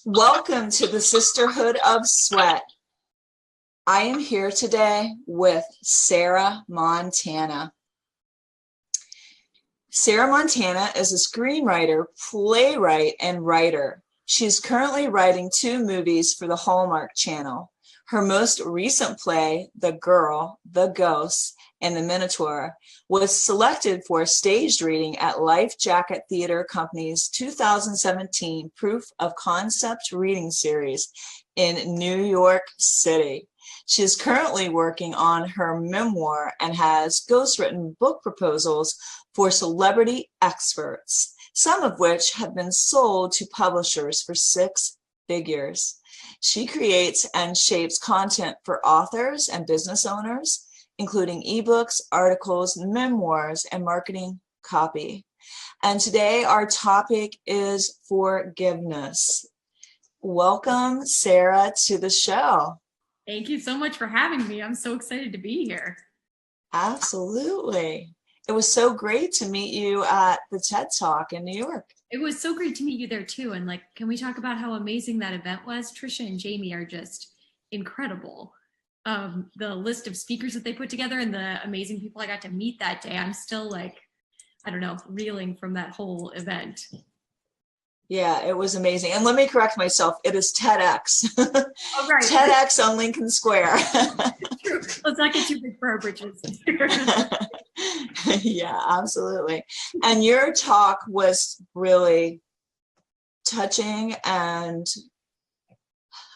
Welcome to the Sisterhood of Sweat. I am here today with Sarah Montana. Sarah Montana is a screenwriter, playwright, and writer. She is currently writing 2 movies for the Hallmark Channel. Her most recent play, The Girl, the Ghost, and the Minotaur, was selected for a staged reading at Life Jacket Theater Company's 2017 Proof of Concept reading series in New York City. She is currently working on her memoir and has ghostwritten book proposals for celebrity experts, some of which have been sold to publishers for 6 figures. She creates and shapes content for authors and business owners, including ebooks, articles, memoirs, and marketing copy. And today our topic is forgiveness. Welcome, Sarah, to the show. Thank you so much for having me. I'm so excited to be here. Absolutely. It was so great to meet you at the TED Talk in New York. It was so great to meet you there too. And can we talk about how amazing that event was? Trisha and Jamie are just incredible. The list of speakers that they put together and the amazing people I got to meet that day. I'm still reeling from that whole event. Yeah, it was amazing. And let me correct myself. It is TEDx. Oh, right. TEDx on Lincoln Square. True. Let's not get too big for our britches. Yeah, absolutely. And your talk was really touching and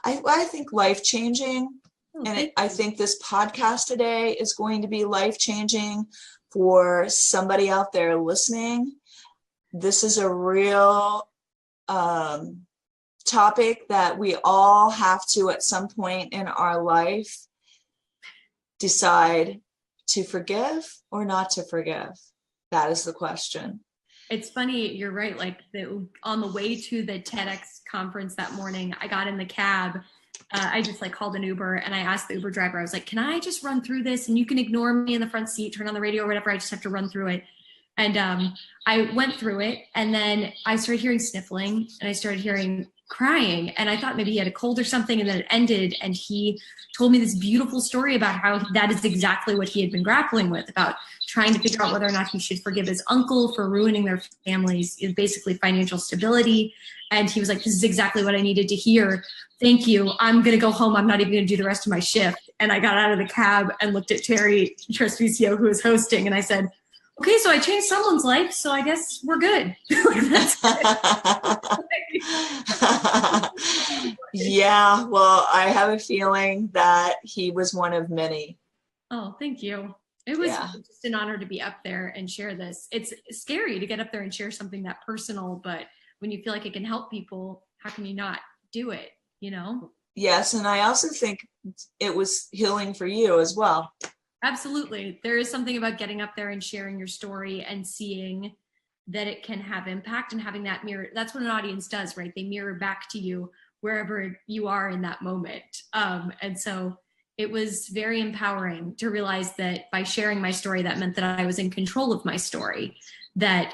I think life-changing. And I think this podcast today is going to be life-changing for somebody out there listening. This is a real topic that we all have to, at some point in our life, decide to forgive or not to forgive. That is the question. It's funny, you're right. On the way to the TEDx conference that morning, I got in the cab. I just called an Uber and I asked the Uber driver, I was like, can I just run through this? And you can ignore me in the front seat, turn on the radio or whatever. I just have to run through it. And I went through it and then I started hearing sniffling and I started hearing crying. And I thought maybe he had a cold or something, and then it ended. And he told me this beautiful story about how that is exactly what he had been grappling with, about trying to figure out whether or not he should forgive his uncle for ruining their family's basically financial stability. And he was like, this is exactly what I needed to hear. Thank you. I'm going to go home. I'm not even going to do the rest of my shift. And I got out of the cab and looked at Terry Trespicio, who was hosting, and I said, okay, so I changed someone's life, so I guess we're good. That's Yeah, well, I have a feeling that he was one of many. Oh, thank you. It was just an honor to be up there and share this. It's scary to get up there and share something that personal, but when you feel like it can help people, how can you not do it, you know? Yes, and I also think it was healing for you as well. Absolutely. There is something about getting up there and sharing your story and seeing that it can have impact and having that mirror. That's what an audience does, right? They mirror back to you wherever you are in that moment. And so it was very empowering to realize that by sharing my story, that meant that I was in control of my story, that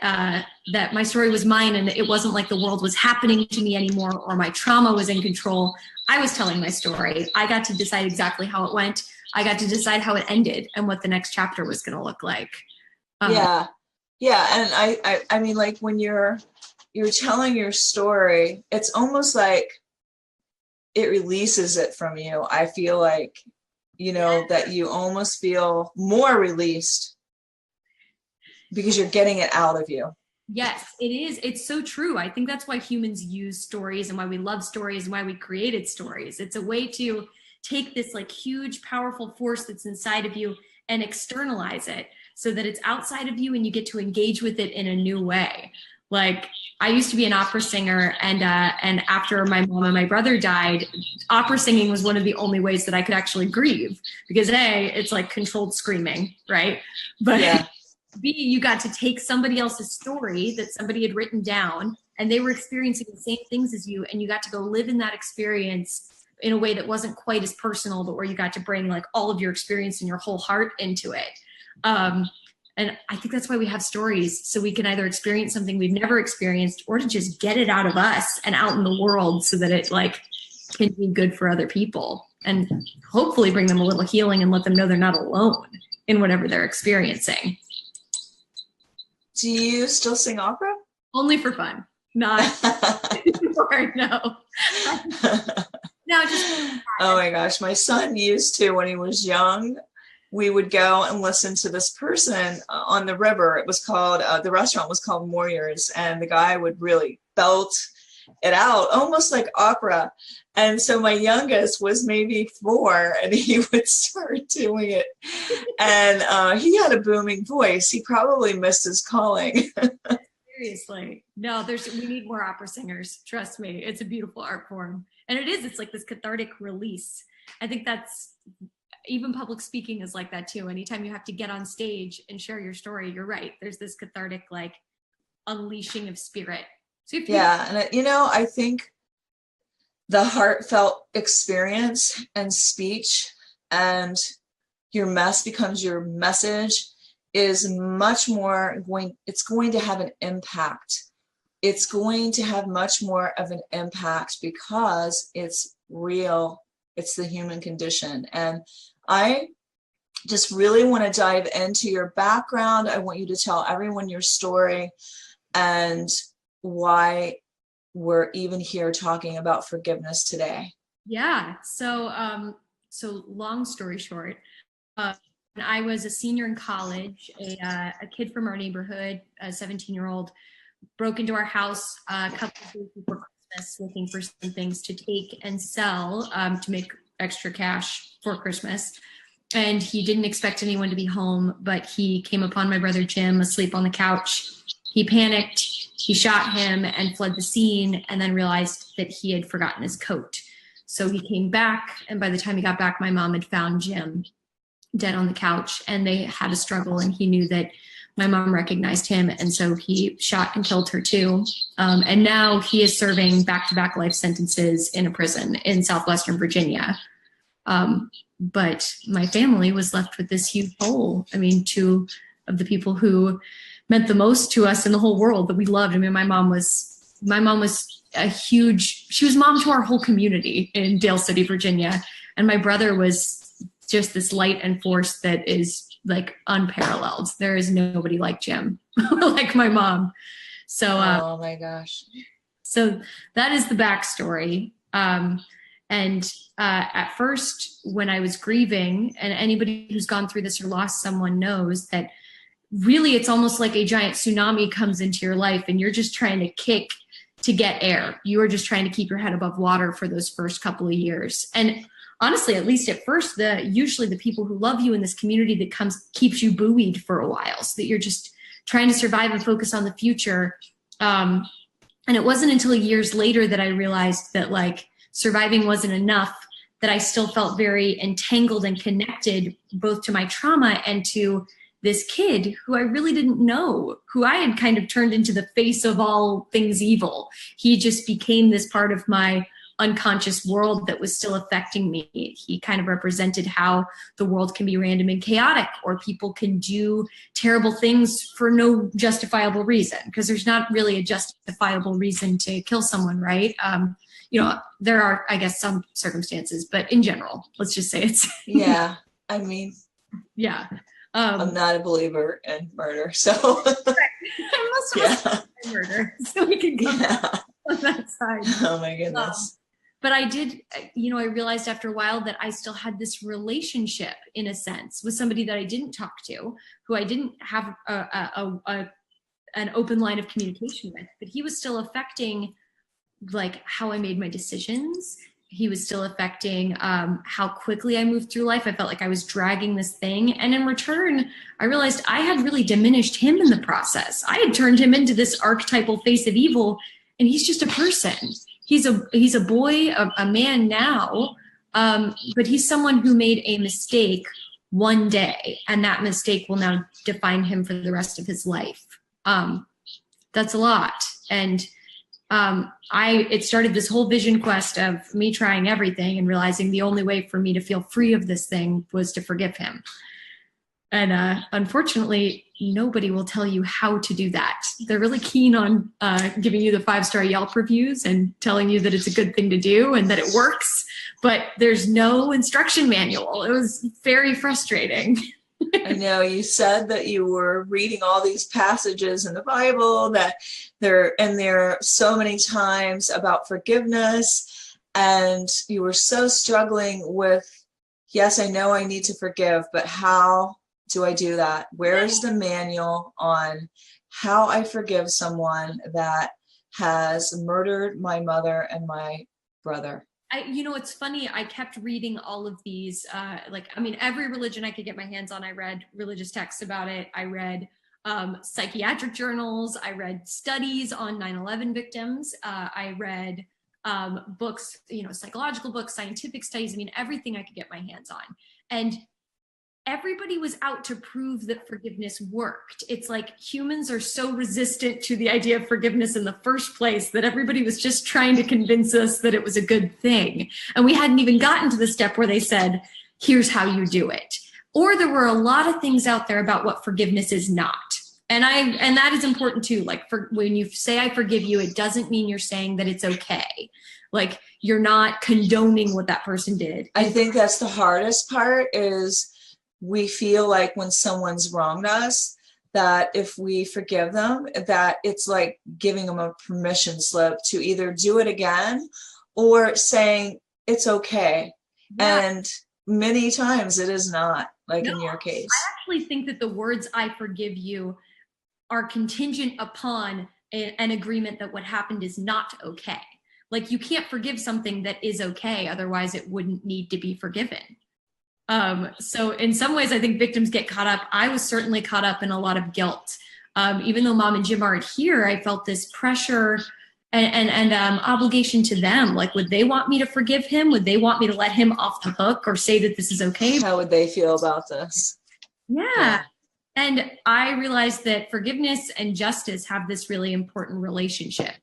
my story was mine and it wasn't like the world was happening to me anymore or my trauma was in control. I was telling my story. I got to decide exactly how it went. I got to decide how it ended and what the next chapter was going to look like. Yeah. And I mean, when you're telling your story, it's almost like it releases it from you. I feel like, that you almost feel more released because you're getting it out of you. Yes, it is. It's so true. I think that's why humans use stories and why we love stories and why we created stories. It's a way to take this huge, powerful force that's inside of you and externalize it so that it's outside of you and you get to engage with it in a new way. I used to be an opera singer, and after my mom and my brother died, opera singing was one of the only ways that I could actually grieve, because it's controlled screaming, right? But yeah. B, you got to take somebody else's story that somebody had written down and they were experiencing the same things as you, and you got to go live in that experience in a way that wasn't quite as personal, but where you got to bring all of your experience and your whole heart into it. And I think that's why we have stories, so we can either experience something we've never experienced or to just get it out of us and out in the world so that it like can be good for other people and hopefully bring them a little healing and let them know they're not alone in whatever they're experiencing. Do you still sing opera? Only for fun, not for no. No, just oh my gosh, my son used to when he was young. We would go and listen to this person on the river. It was called, the restaurant was called Warriors, and the guy would really belt it out, almost like opera. And so my youngest was maybe 4, and he would start doing it. And he had a booming voice. He probably missed his calling. Seriously. No, we need more opera singers. Trust me. It's a beautiful art form. And it's like this cathartic release. I think that's, even public speaking is like that too. Anytime you have to get on stage and share your story, you're right. There's this cathartic, like, unleashing of spirit. So and I think the heartfelt experience and speech and your mess becomes your message is much more it's going to have an impact. It's going to have much more of an impact because it's real. It's the human condition. And I just really want to dive into your background. I want you to tell everyone your story and why we're even here talking about forgiveness today. Yeah. So long story short, when I was a senior in college, a kid from our neighborhood, a 17-year-old, broke into our house a couple of days before Christmas looking for some things to take and sell to make extra cash for Christmas. And he didn't expect anyone to be home, but he came upon my brother Jim asleep on the couch. He panicked, he shot him and fled the scene, and then realized that he had forgotten his coat. So he came back, and by the time he got back, my mom had found Jim dead on the couch, and they had a struggle, and he knew that my mom recognized him, and so he shot and killed her too. And now he is serving back-to-back life sentences in a prison in Southwestern Virginia. But my family was left with this huge hole. I mean, 2 of the people who meant the most to us in the whole world that we loved. I mean, my mom was she was mom to our whole community in Dale City, Virginia. And my brother was just this light and force that is like unparalleled. There is nobody like Jim, like my mom. So, oh my gosh. So that is the backstory. And at first, when I was grieving, and anybody who's gone through this or lost someone knows that really it's almost like a giant tsunami comes into your life and you're just trying to kick to get air. You are just trying to keep your head above water for those first couple of years. And honestly, at least at first, usually the people who love you in this community that keeps you buoyed for a while, so that you're just trying to survive and focus on the future. And it wasn't until years later that I realized that like surviving wasn't enough, that I still felt very entangled and connected both to my trauma and to this kid who I really didn't know, who I had kind of turned into the face of all things evil. He just became this part of my unconscious world that was still affecting me. He kind of represented how the world can be random and chaotic, or people can do terrible things for no justifiable reason, because there's not really a justifiable reason to kill someone, right? There are, I guess, some circumstances, but in general, let's just say it's yeah. I mean, yeah. I'm not a believer in murder, so murder, so we can come on that side. Oh my goodness. But I did, I realized after a while that I still had this relationship, in a sense, with somebody that I didn't talk to, who I didn't have an open line of communication with, but he was still affecting like how I made my decisions. He was still affecting how quickly I moved through life. I felt like I was dragging this thing. And in return, I realized I had really diminished him in the process. I had turned him into this archetypal face of evil, and he's just a person. He's a boy, a man now, but he's someone who made a mistake one day, and that mistake will now define him for the rest of his life. That's a lot. And it started this whole vision quest of me trying everything and realizing the only way for me to feel free of this thing was to forgive him. And unfortunately, nobody will tell you how to do that. They're really keen on giving you the 5-star Yelp reviews and telling you that it's a good thing to do and that it works, but there's no instruction manual. It was very frustrating. I know you said that you were reading all these passages in the Bible that there are so many times about forgiveness, and you were so struggling with, yes, I know I need to forgive, but how do I do that? Where's the manual on how I forgive someone that has murdered my mother and my brother? It's funny. I kept reading all of these, every religion I could get my hands on. I read religious texts about it. I read psychiatric journals. I read studies on 9/11 victims. I read books, psychological books, scientific studies. I mean, everything I could get my hands on. And everybody was out to prove that forgiveness worked. It's like humans are so resistant to the idea of forgiveness in the first place that everybody was just trying to convince us that it was a good thing. And we hadn't even gotten to the step where they said, here's how you do it. Or there were a lot of things out there about what forgiveness is not. And that is important too. Like, when you say I forgive you, it doesn't mean you're saying that it's okay. Like, you're not condoning what that person did. I think that's the hardest part, is we feel like when someone's wronged us, that if we forgive them, that it's like giving them a permission slip to either do it again or saying it's okay. Yeah. And many times it is not, like in your case. I actually think that the words I forgive you are contingent upon an agreement that what happened is not okay. Like, you can't forgive something that is okay, otherwise it wouldn't need to be forgiven. So in some ways, I think victims get caught up. I was certainly caught up in a lot of guilt. Even though Mom and Jim aren't here, I felt this pressure and obligation to them. Like, would they want me to forgive him? Would they want me to let him off the hook or say that this is okay? How would they feel about this? Yeah. And I realized that forgiveness and justice have this really important relationship.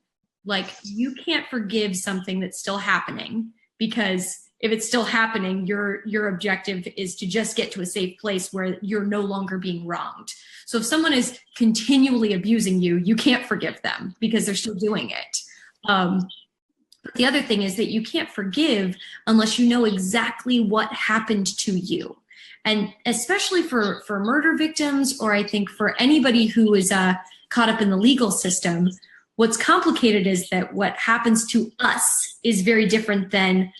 Like, you can't forgive something that's still happening, because if it's still happening, your objective is to just get to a safe place where you're no longer being wronged. So if someone is continually abusing you, you can't forgive them because they're still doing it. But the other thing is that you can't forgive unless you know exactly what happened to you. And especially for murder victims, or I think for anybody who is caught up in the legal system, what's complicated is that what happens to us is very different than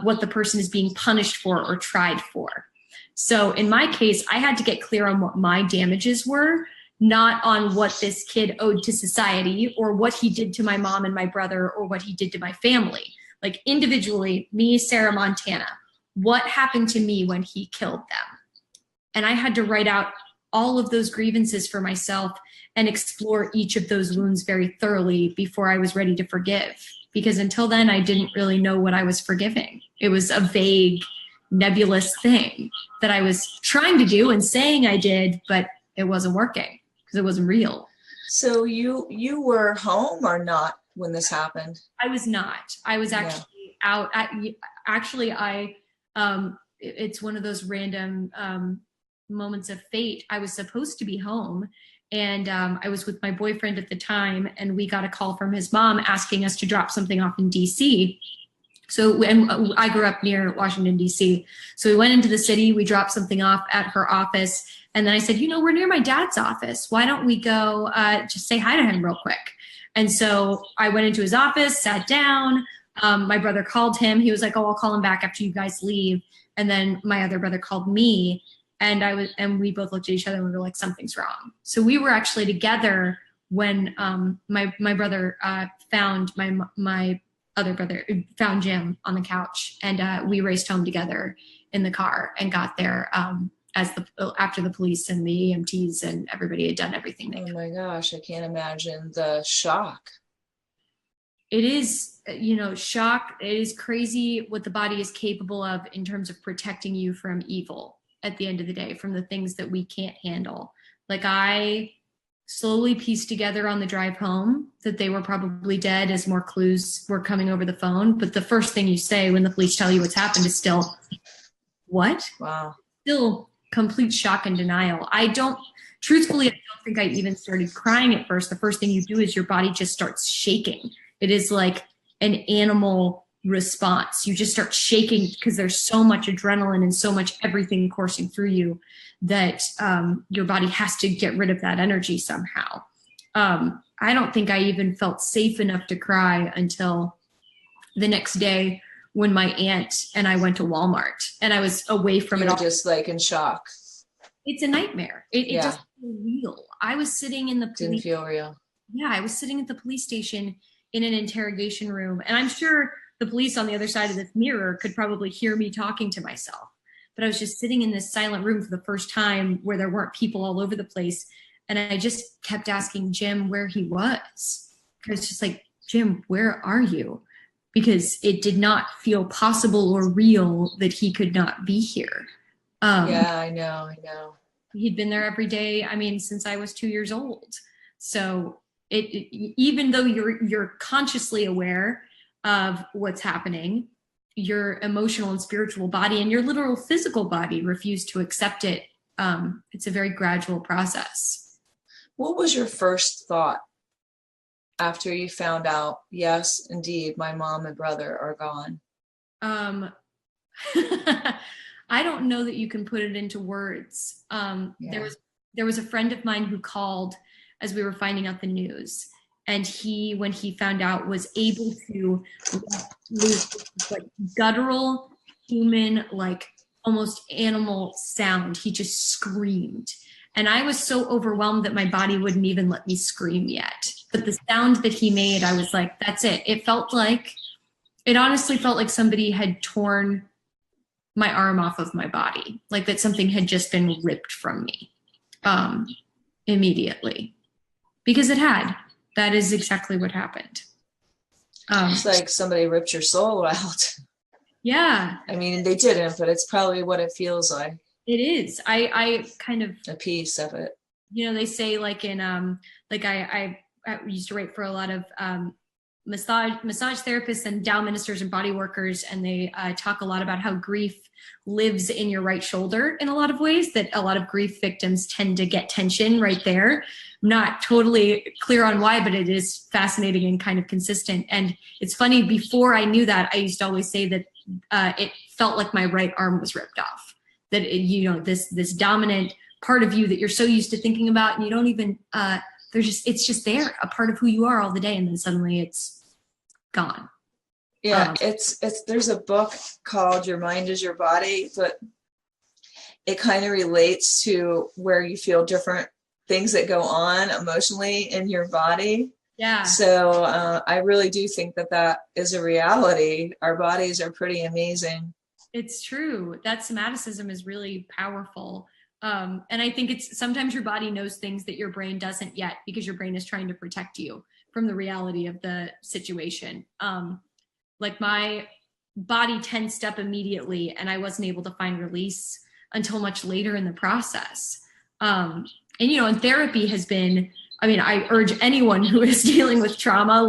what the person is being punished for or tried for. So in my case, I had to get clear on what my damages were, not on what this kid owed to society or what he did to my mom and my brother or what he did to my family. Like, individually, me, Sarah Montana, what happened to me when he killed them? And I had to write out all of those grievances for myself and explore each of those wounds very thoroughly before I was ready to forgive. Because until then, I didn't really know what I was forgiving. It was a vague, nebulous thing that I was trying to do and saying I did, but it wasn't working because it wasn't real. So you were home or not when this happened? I was not. I was actually out. It's one of those random moments of fate. I was supposed to be home. And I was with my boyfriend at the time, and we got a call from his mom asking us to drop something off in DC. So, and I grew up near Washington, DC. So we went into the city, we dropped something off at her office. And then I said, we're near my dad's office. Why don't we go just say hi to him real quick? And so I went into his office, sat down. My brother called him. He was like, oh, I'll call him back after you guys leave. And then my other brother called me. And we both looked at each other and we were like, something's wrong. So we were actually together when my brother found my other brother found Jim on the couch, and we raced home together in the car and got there after the police and the EMTs and everybody had done everything they could. Oh my gosh, I can't imagine the shock. It is, shock. It is crazy what the body is capable of in terms of protecting you from evil. At the end of the day, from the things that we can't handle. Like, I slowly pieced together on the drive home that they were probably dead as more clues were coming over the phone. But the first thing you say when the police tell you what's happened is still, what? Wow. Still complete shock and denial. Truthfully, I don't think I even started crying at first. The first thing you do is your body just starts shaking. It is like an animal response. You just start shaking because there's so much adrenaline and so much everything coursing through you that your body has to get rid of that energy somehow. I don't think I even felt safe enough to cry until the next day when my aunt and I went to Walmart, and I was away from it all. Just like in shock. It's a nightmare. It doesn't feel real. I was sitting in the police. Didn't feel real. Yeah, I was sitting at the police station in an interrogation room, and I'm sure the police on the other side of this mirror could probably hear me talking to myself. But I was just sitting in this silent room for the first time where there weren't people all over the place. And I just kept asking Jim where he was. I was just like, Jim, where are you? Because it did not feel possible or real that he could not be here. Yeah, I know. He'd been there every day, since I was 2 years old. So even though you're consciously aware of what's happening, your emotional and spiritual body and your literal physical body refuse to accept it. It's a very gradual process. What was your first thought after you found out, yes, indeed, my mom and brother are gone? I don't know that you can put it into words. There was a friend of mine who called as we were finding out the news. And he, when he found out, was able to lose like guttural, human, like almost animal sound. He just screamed. And I was so overwhelmed that my body wouldn't even let me scream yet. But the sound that he made, I was like, that's it. It honestly felt like somebody had torn my arm off of my body. Like that something had just been ripped from me immediately. Because it had. That is exactly what happened. It's like somebody ripped your soul out. Yeah. They didn't, but it's probably what it feels like. It is. I kind of a piece of it. They say like in I used to write for a lot of massage therapists and Tao ministers and body workers, and they talk a lot about how grief lives in your right shoulder in a lot of ways, that a lot of grief victims tend to get tension right there. I'm not totally clear on why, but it is fascinating and kind of consistent. And it's funny, before I knew that, I used to always say that it felt like my right arm was ripped off. That, this dominant part of you that you're so used to thinking about, and you don't even, it's just there, a part of who you are all the day. And then suddenly it's gone. Yeah. There's a book called Your Mind is Your Body, but it kind of relates to where you feel different things that go on emotionally in your body. Yeah. So I really do think that is a reality. Our bodies are pretty amazing. It's true. That somaticism is really powerful. And I think it's sometimes your body knows things that your brain doesn't yet, because your brain is trying to protect you from the reality of the situation. Like my body tensed up immediately, and I wasn't able to find release until much later in the process. And therapy has been, I urge anyone who is dealing with trauma,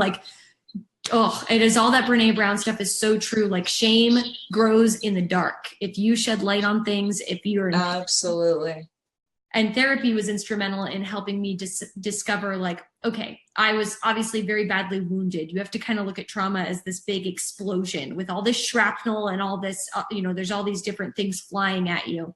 it is all that Brene Brown stuff is so true. Like, shame grows in the dark. If you shed light on things, if you're absolutely. And therapy was instrumental in helping me discover, okay, I was obviously very badly wounded. You have to kind of look at trauma as this big explosion with all this shrapnel and all this, there's all these different things flying at you.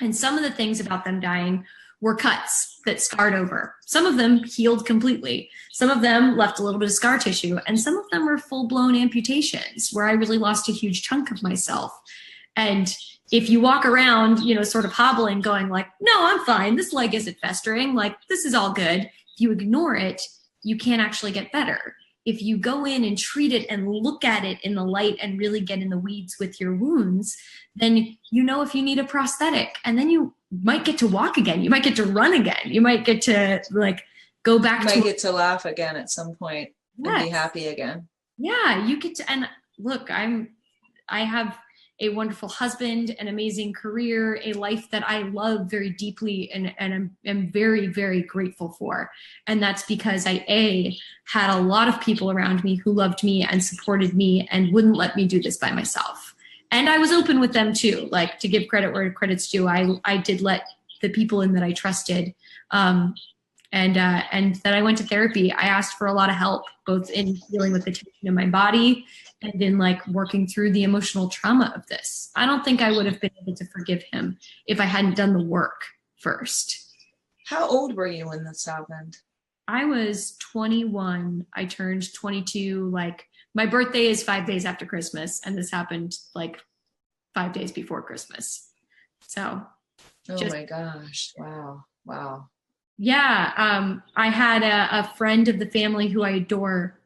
And some of the things about them dying were cuts that scarred over. Some of them healed completely. Some of them left a little bit of scar tissue. And some of them were full-blown amputations where I really lost a huge chunk of myself. And if you walk around, sort of hobbling, going like, no, I'm fine. This leg isn't festering. This is all good. If you ignore it, you can't actually get better. If you go in and treat it and look at it in the light and really get in the weeds with your wounds, then if you need a prosthetic, and then you might get to walk again. You might get to run again. You might get to go back. You might get to laugh again at some point. Yes. And be happy again. Yeah, you get to. And look, I have a wonderful husband, an amazing career, a life that I love very deeply and am very, very grateful for. And that's because I had a lot of people around me who loved me and supported me and wouldn't let me do this by myself. And I was open with them too, like to give credit where credit's due. I did let the people in that I trusted, and that I went to therapy. I asked for a lot of help, both in dealing with the tension in my body and in like working through the emotional trauma of this. I don't think I would have been able to forgive him if I hadn't done the work first. How old were you when this happened? I was 21. I turned 22. Like my birthday is 5 days after Christmas, and this happened like 5 days before Christmas. So, oh my gosh! Wow. Yeah, I had a friend of the family who I adore,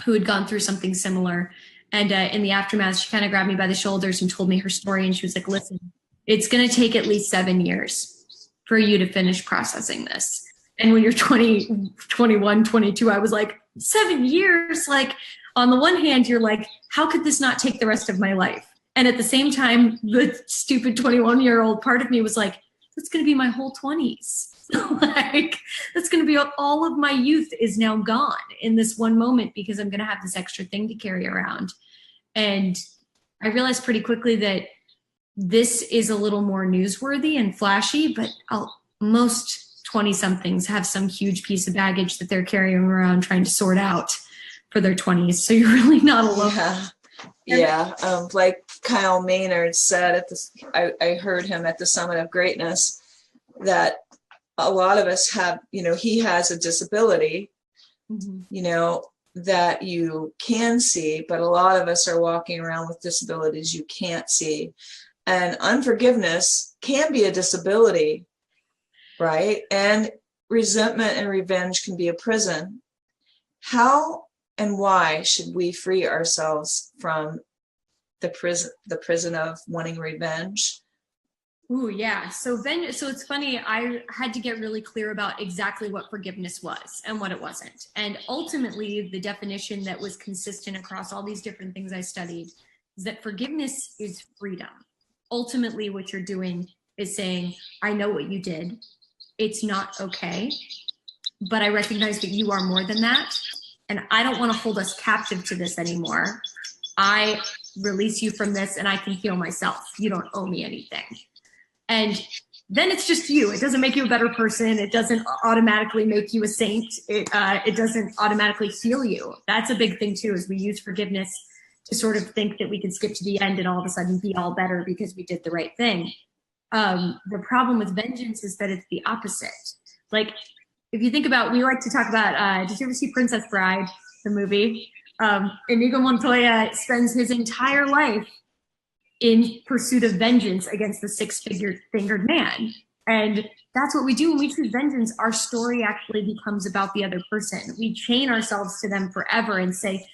who had gone through something similar, and in the aftermath, she kind of grabbed me by the shoulders and told me her story. And she was like, "Listen, it's going to take at least 7 years for you to finish processing this." And when you're 20, 21, 22, I was like, 7 years? Like, on the one hand, you're like, how could this not take the rest of my life? And at the same time, the stupid 21-year-old part of me was like, that's going to be my whole 20s. Like, that's going to be all of my youth is now gone in this one moment because I'm going to have this extra thing to carry around. And I realized pretty quickly that this is a little more newsworthy and flashy, but most 20-somethings have some huge piece of baggage that they're carrying around trying to sort out for their 20s. So you're really not alone. Yeah. Like Kyle Maynard said at this, I heard him at the Summit of Greatness, that a lot of us have, he has a disability, that you can see, but a lot of us are walking around with disabilities you can't see. And unforgiveness can be a disability, right? And resentment and revenge can be a prison. How and why should we free ourselves from the prison of wanting revenge? Ooh, yeah. So it's funny. I had to get really clear about exactly what forgiveness was and what it wasn't. And ultimately, the definition that was consistent across all these different things I studied is that forgiveness is freedom. Ultimately, what you're doing is saying, I know what you did. It's not okay, but I recognize that you are more than that. And I don't want to hold us captive to this anymore. I release you from this and I can heal myself. You don't owe me anything. And then it's just you. It doesn't make you a better person. It doesn't automatically make you a saint. It doesn't automatically heal you. That's a big thing too, is we use forgiveness to sort of think that we can skip to the end and all of a sudden be all better because we did the right thing. The problem with vengeance is that it's the opposite. Like, if you think about, we like to talk about, did you ever see Princess Bride, the movie? Inigo Montoya spends his entire life in pursuit of vengeance against the six-fingered man. And that's what we do when we choose vengeance. Our story actually becomes about the other person. We chain ourselves to them forever and say,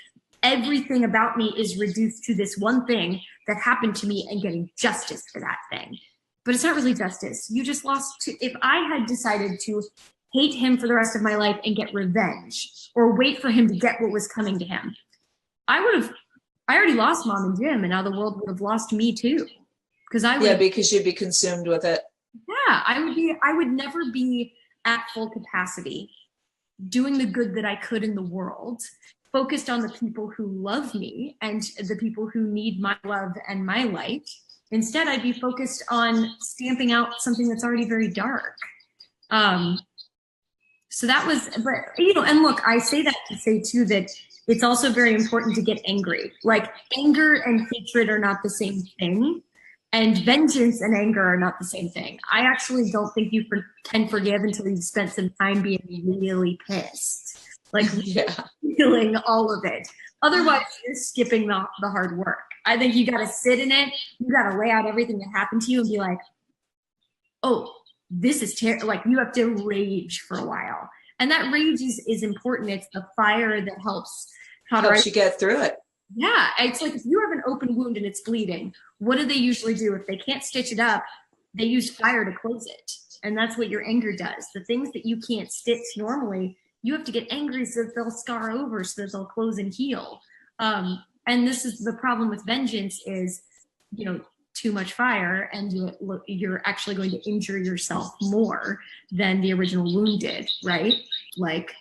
everything about me is reduced to this one thing that happened to me and getting justice for that thing. But it's not really justice. You just lost to, if I had decided to hate him for the rest of my life and get revenge or wait for him to get what was coming to him, I already lost Mom and Jim, and now the world would have lost me too. Because you'd be consumed with it. Yeah, I would never be at full capacity doing the good that I could in the world, focused on the people who love me and the people who need my love and my light. Instead, I'd be focused on stamping out something that's already very dark. So that was, but, and look, I say that to say too, that it's also very important to get angry. Like, anger and hatred are not the same thing. And vengeance and anger are not the same thing. I actually don't think you can forgive until you've spent some time being really pissed. Like, feeling all of it. Otherwise, you're skipping the hard work. I think you got to sit in it. You got to lay out everything that happened to you and be like, oh, this is terrible. Like, you have to rage for a while. And that rage is important. It's the fire that helps you get through it. Yeah. It's like, if you have an open wound and it's bleeding, what do they usually do? If they can't stitch it up, they use fire to close it. And that's what your anger does. The things that you can't stitch normally, you have to get angry so that they'll scar over, so that they'll close and heal. And this is the problem with vengeance is, too much fire, and you're actually going to injure yourself more than the original wound did, right? Like,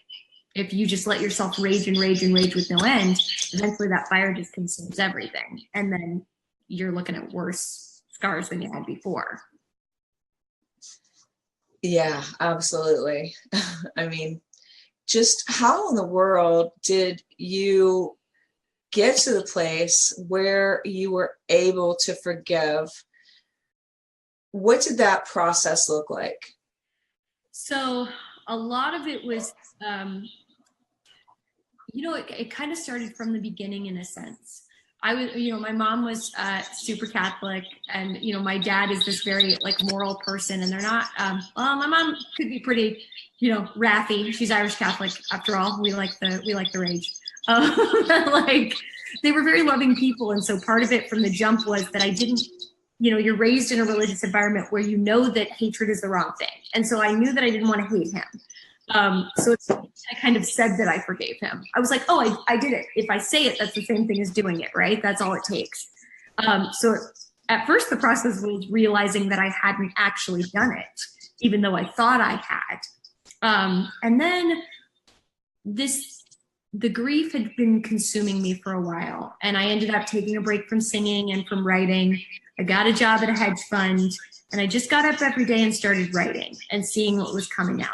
if you just let yourself rage and rage and rage with no end, eventually that fire just consumes everything. And then, you're looking at worse scars than you had before. Yeah, absolutely. I mean, just how in the world did you get to the place where you were able to forgive? What did that process look like? So a lot of it was, it kind of started from the beginning in a sense. I was, my mom was super Catholic, and my dad is this very like moral person, and they're not. Well, my mom could be pretty, wrathy. She's Irish Catholic after all. We like the rage. Like they were very loving people, and so part of it from the jump was that I didn't. You're raised in a religious environment where you know that hatred is the wrong thing, and so I knew that I didn't want to hate him. I kind of said that I forgave him. I was like, oh, I did it. If I say it, that's the same thing as doing it, right? That's all it takes. So at first the process was realizing that I hadn't actually done it, even though I thought I had. And then the grief had been consuming me for a while, and I ended up taking a break from singing and from writing. I got a job at a hedge fund, and I just got up every day and started writing and seeing what was coming out.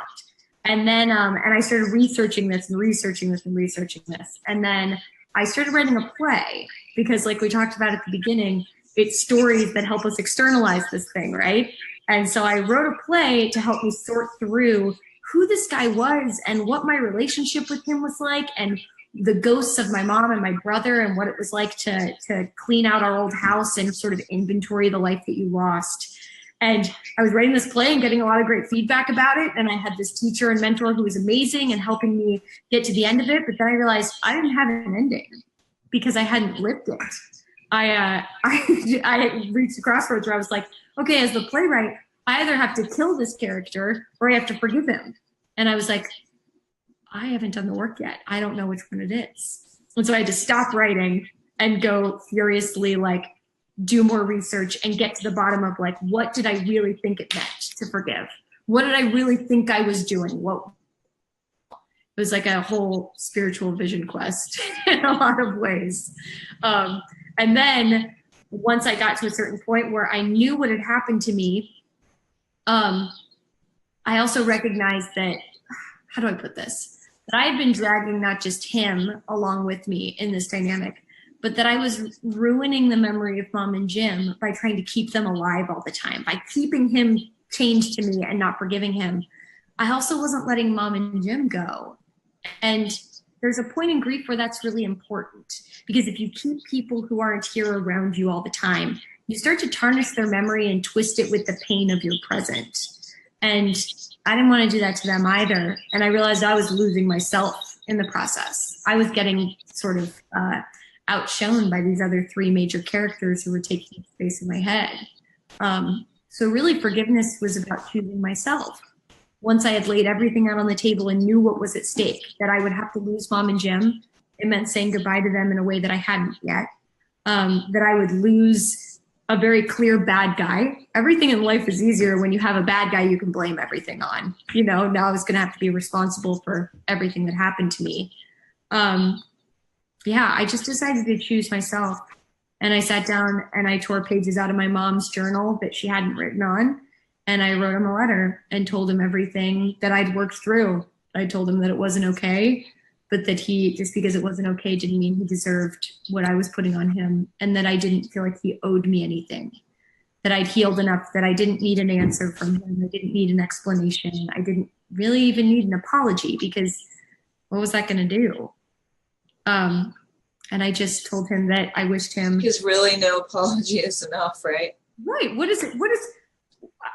And then, and I started researching this. And then I started writing a play because, like we talked about at the beginning, it's stories that help us externalize this thing, right? And so I wrote a play to help me sort through who this guy was and what my relationship with him was like, and the ghosts of my mom and my brother, and what it was like to clean out our old house and sort of inventory the life that you lost. And I was writing this play and getting a lot of great feedback about it. And I had this teacher and mentor who was amazing and helping me get to the end of it. But then I realized I didn't have an ending because I hadn't lived it. I reached a crossroads where I was like, okay, as the playwright, I either have to kill this character or I have to forgive him. And I was like, I haven't done the work yet. I don't know which one it is. And so I had to stop writing and go furiously, like, do more research and get to the bottom of like, what did I really think it meant to forgive? What did I really think I was doing? It was like a whole spiritual vision quest in a lot of ways. And then once I got to a certain point where I knew what had happened to me, I also recognized that, how do I put this? That I had been dragging not just him along with me in this dynamic, but that I was ruining the memory of Mom and Jim by trying to keep them alive all the time, by keeping him chained to me and not forgiving him. I also wasn't letting Mom and Jim go. And there's a point in grief where that's really important, because if you keep people who aren't here around you all the time, you start to tarnish their memory and twist it with the pain of your present. And I didn't want to do that to them either. And I realized I was losing myself in the process. I was getting sort of outshone by these other three major characters who were taking space in my head. So really forgiveness was about choosing myself. Once I had laid everything out on the table and knew what was at stake, that I would have to lose Mom and Jim, it meant saying goodbye to them in a way that I hadn't yet, that I would lose a very clear bad guy. Everything in life is easier when you have a bad guy you can blame everything on. Now I was going to have to be responsible for everything that happened to me. I just decided to choose myself. And I sat down and I tore pages out of my mom's journal that she hadn't written on. And I wrote him a letter and told him everything that I'd worked through. I told him that it wasn't okay, but that just because it wasn't okay didn't mean he deserved what I was putting on him, and that I didn't feel like he owed me anything, that I'd healed enough that I didn't need an answer from him. I didn't need an explanation. I didn't really even need an apology, because what was that going to do? And I just told him that I wished him. Because really no apology is enough, right? Right. What is it?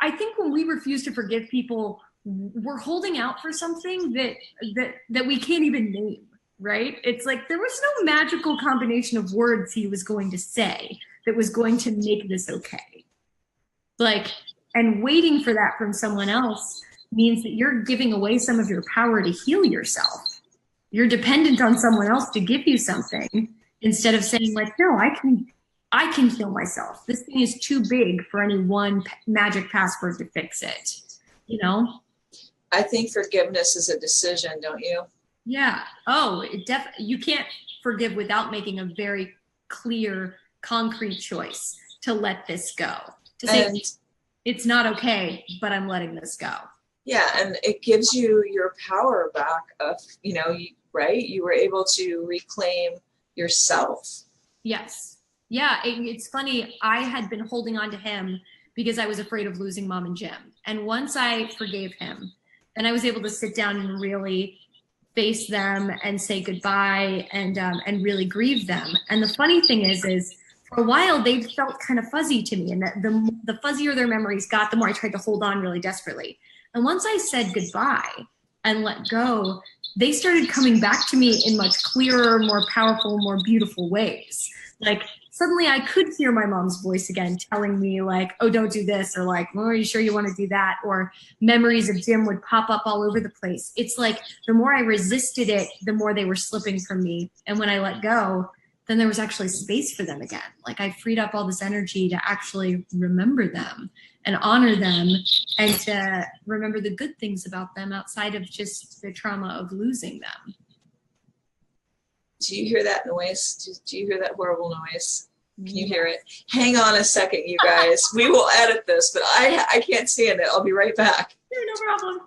I think when we refuse to forgive people, we're holding out for something that we can't even name, right? It's like there was no magical combination of words he was going to say that was going to make this okay. And waiting for that from someone else means that you're giving away some of your power to heal yourself. You're dependent on someone else to give you something, instead of saying like, no, I can heal myself. This thing is too big for any one magic password to fix it, I think forgiveness is a decision, don't you? Yeah. Oh, you can't forgive without making a very clear, concrete choice to let this go, to say it's not okay, but I'm letting this go. Yeah, and it gives you your power back of, right? You were able to reclaim yourself. Yes. Yeah, it's funny. I had been holding on to him because I was afraid of losing Mom and Jim. And once I forgave him, then I was able to sit down and really face them and say goodbye and really grieve them. And the funny thing is for a while they felt kind of fuzzy to me, and that the fuzzier their memories got, the more I tried to hold on really desperately. And once I said goodbye and let go, they started coming back to me in much clearer, more powerful, more beautiful ways. Like suddenly I could hear my mom's voice again telling me like, oh, don't do this, or like, oh, are you sure you want to do that? Or memories of Jim would pop up all over the place. It's like the more I resisted it, the more they were slipping from me. And when I let go, then there was actually space for them again. Like I freed up all this energy to actually remember them and honor them and to remember the good things about them outside of just the trauma of losing them. Do you hear that noise? Do you hear that horrible noise? Can you hear it? Hang on a second, you guys. We will edit this, but I can't stand it. I'll be right back. No problem.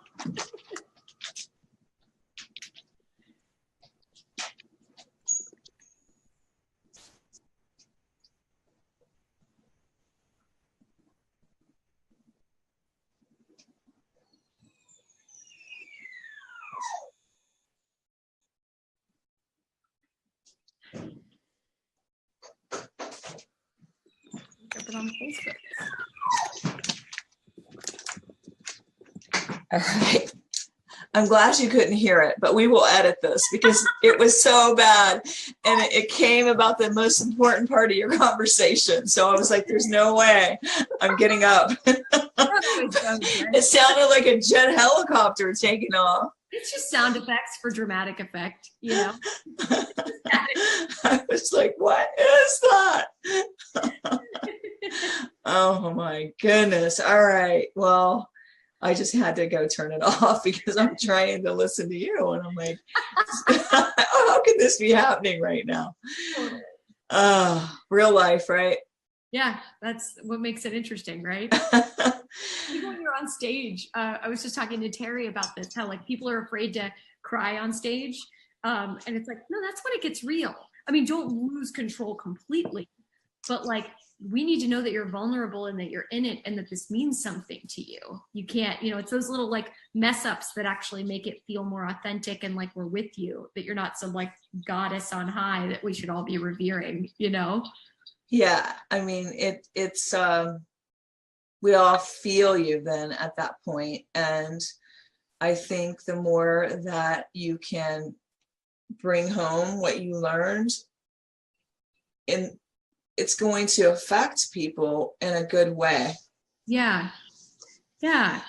Drop it on Facebook. All right. I'm glad you couldn't hear it, but we will edit this because it was so bad. And it came about the most important part of your conversation. So I was like, there's no way I'm getting up. It sounded like a jet helicopter taking off. It's just sound effects for dramatic effect, you know? I was like, what is that? Oh my goodness. All right. Well, I just had to go turn it off because I'm trying to listen to you. And I'm like, how can this be happening right now? Real life, right? Yeah, that's what makes it interesting, right? Even when you're on stage, I was just talking to Terry about this, how like people are afraid to cry on stage. And it's like, no, that's when it gets real. I mean, don't lose control completely, but like, we need to know that you're vulnerable and that you're in it and that this means something to you. You can't, it's those little like mess ups that actually make it feel more authentic and like we're with you, that you're not some like goddess on high that we should all be revering, Yeah. I mean, it's we all feel you then at that point. And I think the more that you can bring home what you learned, it's going to affect people in a good way. Yeah. Yeah.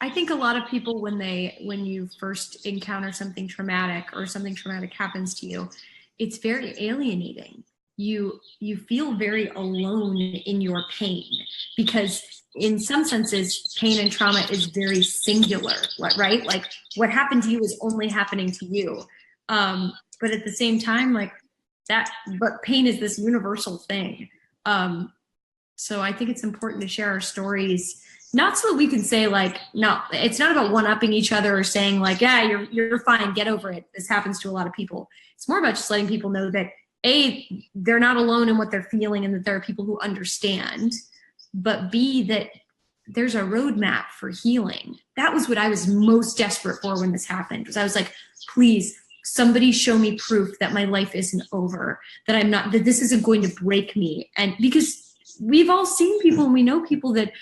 I think a lot of people, when you first encounter something traumatic or something traumatic happens to you, it's very alienating. You feel very alone in your pain because in some senses, pain and trauma is very singular, right? Like what happened to you is only happening to you. But at the same time, but pain is this universal thing. So I think it's important to share our stories, not so that we can say like, no, it's not about one-upping each other or saying like, yeah, you're fine, get over it. This happens to a lot of people. It's more about just letting people know that A, they're not alone in what they're feeling and that there are people who understand, but B, that there's a roadmap for healing. That was what I was most desperate for when this happened, was I was like, please, somebody show me proof that my life isn't over, that this isn't going to break me. And because we've all seen people and we know people that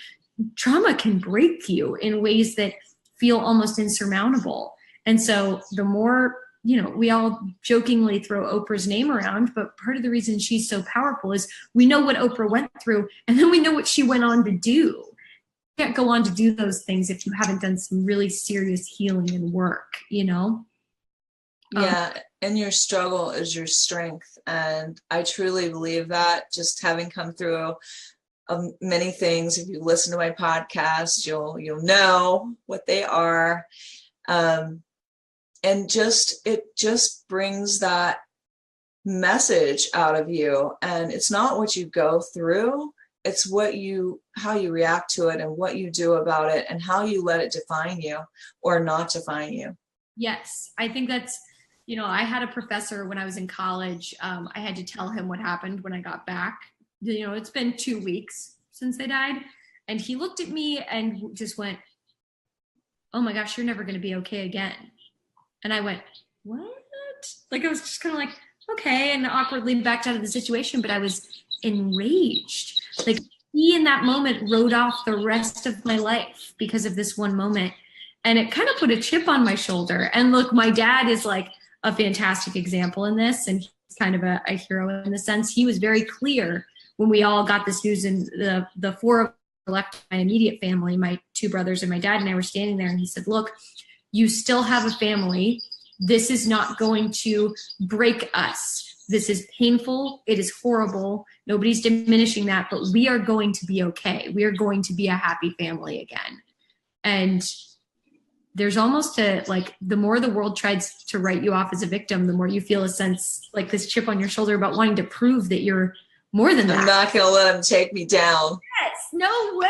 trauma can break you in ways that feel almost insurmountable. And so the more, we all jokingly throw Oprah's name around, but part of the reason she's so powerful is we know what Oprah went through and then we know what she went on to do. You can't go on to do those things if you haven't done some really serious healing and work, Yeah, and your struggle is your strength. And I truly believe that, just having come through many things. If you listen to my podcast, you'll know what they are. And it just brings that message out of you. And it's not what you go through, it's how you react to it and what you do about it and how you let it define you or not define you. Yes, I think that's, I had a professor when I was in college. I had to tell him what happened when I got back. It's been 2 weeks since they died. And he looked at me and just went, "Oh my gosh, you're never going to be okay again." And I went, "What?" Like, I was just kind of like, okay, and awkwardly backed out of the situation, but I was enraged. Like, he in that moment wrote off the rest of my life because of this one moment. And it kind of put a chip on my shoulder. And look, my dad is like a fantastic example in this. And he's kind of a hero in the sense. He was very clear when we all got this news, and the four of us left, my immediate family, my 2 brothers and my dad and I were standing there, and he said, "Look, you still have a family. This is not going to break us. This is painful. It is horrible. Nobody's diminishing that, but we are going to be okay. We are going to be a happy family again." And there's almost the more the world tries to write you off as a victim, the more you feel a sense like this chip on your shoulder about wanting to prove that you're more than that. I'm not going to let him take me down. Yes, no way.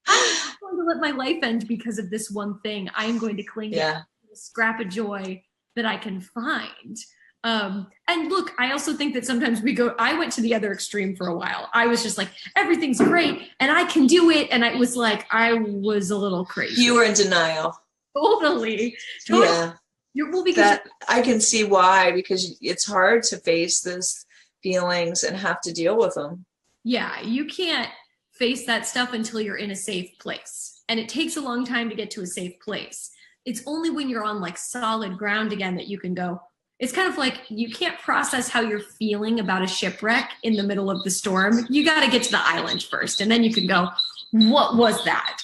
I'm not going to let my life end because of this one thing. I am going to cling to a scrap of joy that I can find. And look, I also think that sometimes I went to the other extreme for a while. I was just like, everything's great and I can do it. And I was like, I was a little crazy. You were in denial. Totally. Yeah. Well, because I can see why, because it's hard to face those feelings and have to deal with them. Yeah. You can't face that stuff until you're in a safe place. And it takes a long time to get to a safe place. It's only when you're on like solid ground again that you can go. It's kind of like you can't process how you're feeling about a shipwreck in the middle of the storm. You got to get to the island first, and then you can go, what was that?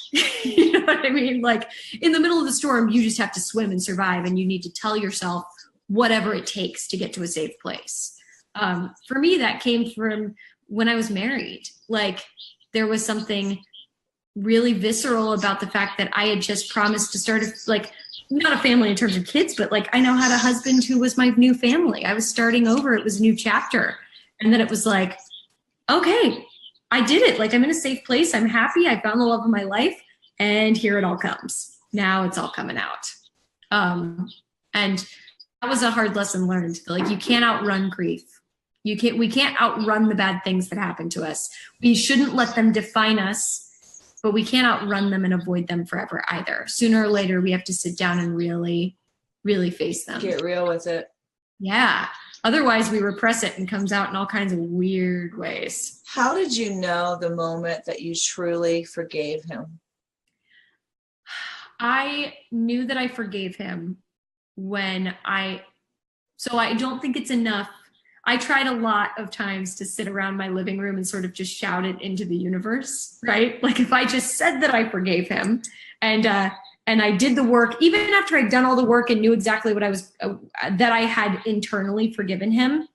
You know what I mean? Like, in the middle of the storm, you just have to swim and survive, and you need to tell yourself whatever it takes to get to a safe place. For me, that came from when I was married. Like, there was something really visceral about the fact that I had just promised to start not a family in terms of kids, but like I now had a husband who was my new family. I was starting over. It was a new chapter. And then it was like, okay, I did it. Like, I'm in a safe place. I'm happy. I found the love of my life. And here it all comes. Now it's all coming out. And that was a hard lesson learned. Like, you can't outrun grief. We can't outrun the bad things that happen to us. We shouldn't let them define us. But we can't outrun them and avoid them forever either. Sooner or later, we have to sit down and really, really face them. Get real with it. Yeah. Otherwise, we repress it and comes out in all kinds of weird ways. How did you know the moment that you truly forgave him? I knew that I forgave him so I don't think it's enough. I tried a lot of times to sit around my living room and sort of just shout it into the universe, right? Like, if I just said that I forgave him and I did the work, even after I'd done all the work and knew exactly what that I had internally forgiven him,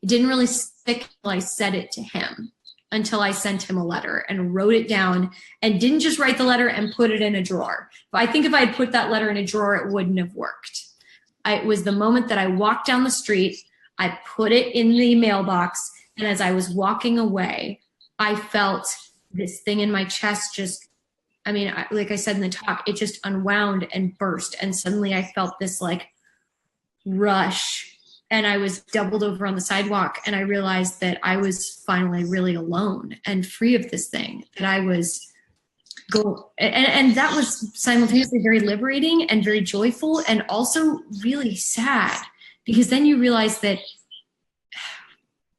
it didn't really stick until I said it to him, until I sent him a letter and wrote it down and didn't just write the letter and put it in a drawer. But I think if I had put that letter in a drawer, it wouldn't have worked. It was the moment that I walked down the street, I put it in the mailbox, and as I was walking away, I felt this thing in my chest like I said in the talk, it just unwound and burst, and suddenly I felt this like rush, and I was doubled over on the sidewalk, and I realized that I was finally really alone and free of this thing, that I was and that was simultaneously very liberating and very joyful and also really sad. Because then you realize that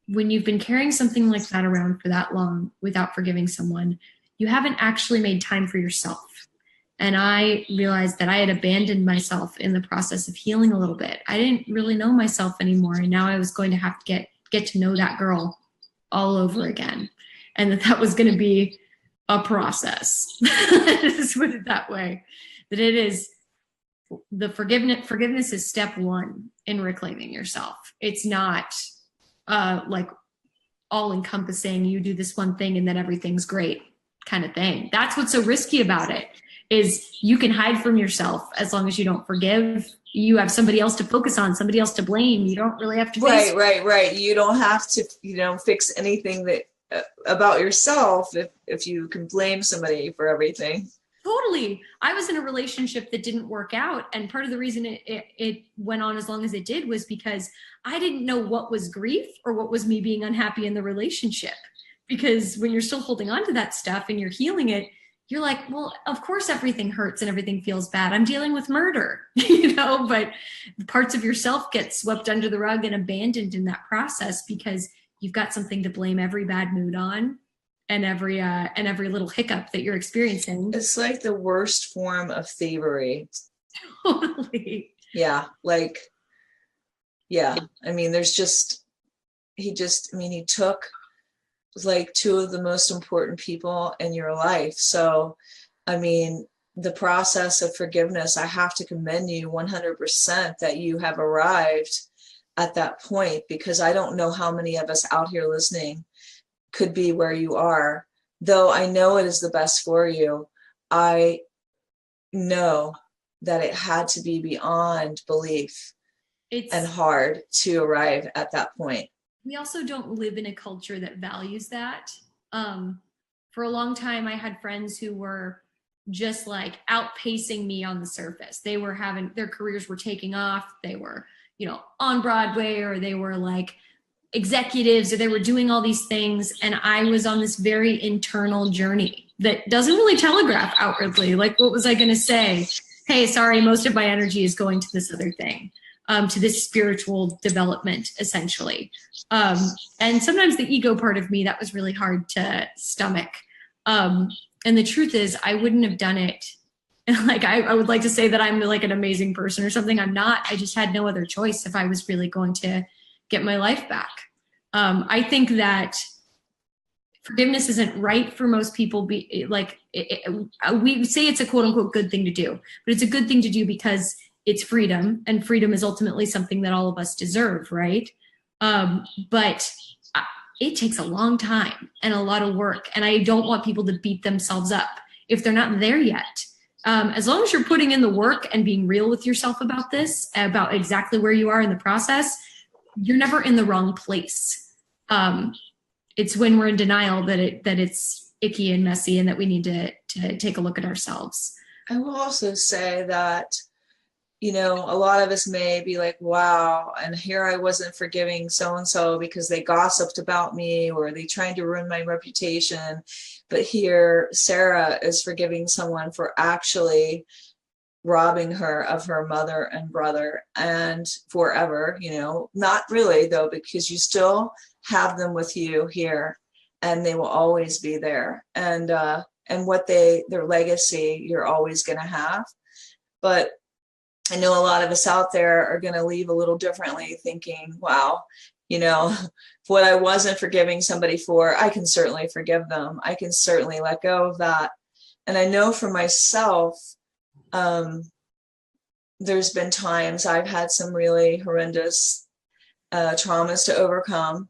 when you've been carrying something like that around for that long without forgiving someone, you haven't actually made time for yourself. And I realized that I had abandoned myself in the process of healing a little bit. I didn't really know myself anymore. And now I was going to have to get to know that girl all over again. And that was going to be a process. Let's put it that way. That it is the forgiveness is step one in reclaiming yourself. It's not like all encompassing, you do this one thing and then everything's great kind of thing. That's what's so risky about it, is you can hide from yourself as long as you don't forgive. You have somebody else to focus on, somebody else to blame. You don't really have to face. Right. You don't have to, fix anything that about yourself if you can blame somebody for everything. Totally. I was in a relationship that didn't work out. And part of the reason it went on as long as it did was because I didn't know what was grief or what was me being unhappy in the relationship. Because when you're still holding on to that stuff and you're healing it, you're like, well, of course everything hurts and everything feels bad. I'm dealing with murder, but parts of yourself get swept under the rug and abandoned in that process because you've got something to blame every bad mood on. And every little hiccup that you're experiencing. It's like the worst form of thievery. Totally. Yeah. I mean, he took like two of the most important people in your life. So, I mean, the process of forgiveness, I have to commend you 100% that you have arrived at that point, because I don't know how many of us out here listening could be where you are. Though I know it is the best for you, I know that it had to be beyond belief and hard to arrive at that point. We also don't live in a culture that values that. For a long time, I had friends who were just like outpacing me on the surface. They were their careers were taking off. They were, on Broadway, or they were like executives, or they were doing all these things. And I was on this very internal journey that doesn't really telegraph outwardly. Like, what was I going to say? Hey, sorry, most of my energy is going to this other thing, to this spiritual development, essentially. And sometimes the ego part of me, that was really hard to stomach. And the truth is, I wouldn't have done it. Like, I would like to say that I'm like an amazing person or something. I'm not. I just had no other choice if I was really going to get my life back. I think that forgiveness isn't right for most people. We say it's a quote unquote good thing to do, but it's a good thing to do because it's freedom, and freedom is ultimately something that all of us deserve, right? But it takes a long time and a lot of work, and I don't want people to beat themselves up if they're not there yet. As long as you're putting in the work and being real with yourself about this, about exactly where you are in the process, you're never in the wrong place. It's when we're in denial that it's icky and messy, and that we need to take a look at ourselves. I will also say that, a lot of us may be like, wow, and here I wasn't forgiving so-and-so because they gossiped about me or they tried to ruin my reputation. But here Sarah is forgiving someone for actually robbing her of her mother and brother, and forever, not really though, because you still have them with you here and they will always be there. And what their legacy, you're always going to have. But I know a lot of us out there are going to leave a little differently, thinking, wow, what I wasn't forgiving somebody for, I can certainly forgive them. I can certainly let go of that. And I know for myself, there's been times I've had some really horrendous traumas to overcome,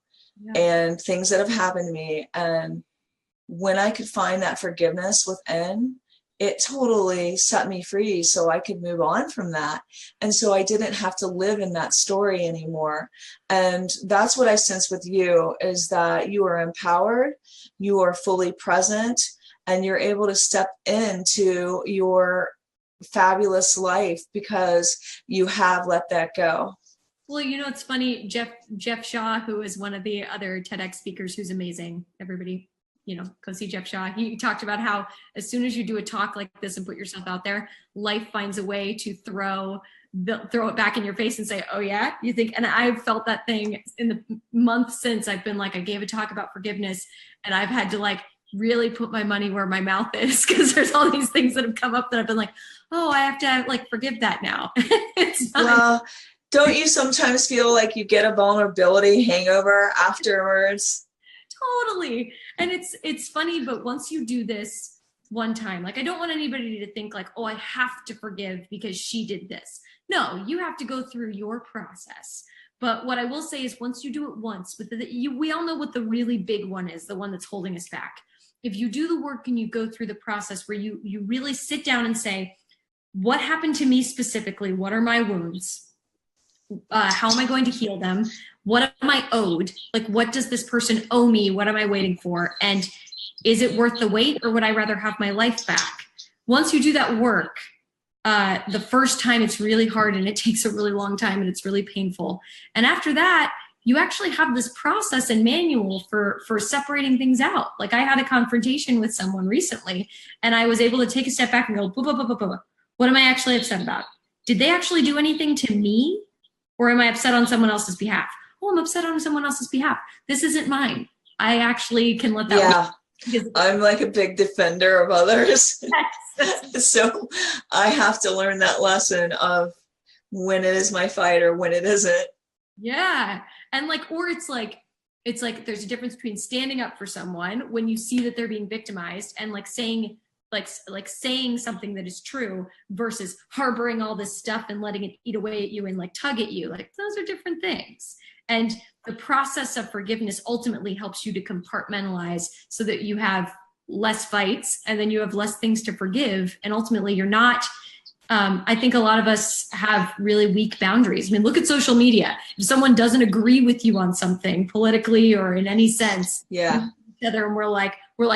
and things that have happened to me. And when I could find that forgiveness within, it totally set me free so I could move on from that. And so I didn't have to live in that story anymore. And that's what I sense with you, is that you are empowered, you are fully present, and you're able to step into your fabulous life because you have let that go. Well, it's funny, Jeff Shaw, who is one of the other TEDx speakers, who's amazing. Everybody, go see Jeff Shaw. He talked about how as soon as you do a talk like this and put yourself out there, life finds a way to throw it back in your face and say, oh yeah, you think? And I've felt that thing in the month since. I've been like, I gave a talk about forgiveness, and I've had to like really put my money where my mouth is, because there's all these things that have come up that I've been like, oh, I have to like forgive that now. Well, don't you sometimes feel like you get a vulnerability hangover afterwards? Totally. And it's funny, but once you do this one time, like, I don't want anybody to think like, oh, I have to forgive because she did this. No, you have to go through your process. But what I will say is, once you do it once, we all know what the really big one is, the one that's holding us back. if you do the work and you go through the process where you really sit down and say, what happened to me specifically? What are my wounds? How am I going to heal them? What am I owed? Like, what does this person owe me? What am I waiting for? And is it worth the wait, or would I rather have my life back? Once you do that work, the first time it's really hard and it takes a really long time and it's really painful. And after that, you actually have this process and manual for separating things out. Like, I had a confrontation with someone recently, and I was able to take a step back and go, blah, blah, blah, blah, blah. What am I actually upset about? Did they actually do anything to me? Or am I upset on someone else's behalf? Oh, I'm upset on someone else's behalf. This isn't mine. I actually can let that I'm like a big defender of others. Yes. So I have to learn that lesson of when it is my fight or when it isn't. Yeah. And like, or it's like there's a difference between standing up for someone when you see that they're being victimized and like saying saying something that is true versus harboring all this stuff and letting it eat away at you and like tug at you. Like, those are different things. And the process of forgiveness ultimately helps you to compartmentalize so that you have less fights and then you have less things to forgive. And ultimately you're not, I think a lot of us have really weak boundaries. I mean, look at social media. If someone doesn't agree with you on something politically or in any sense, other, and we're like,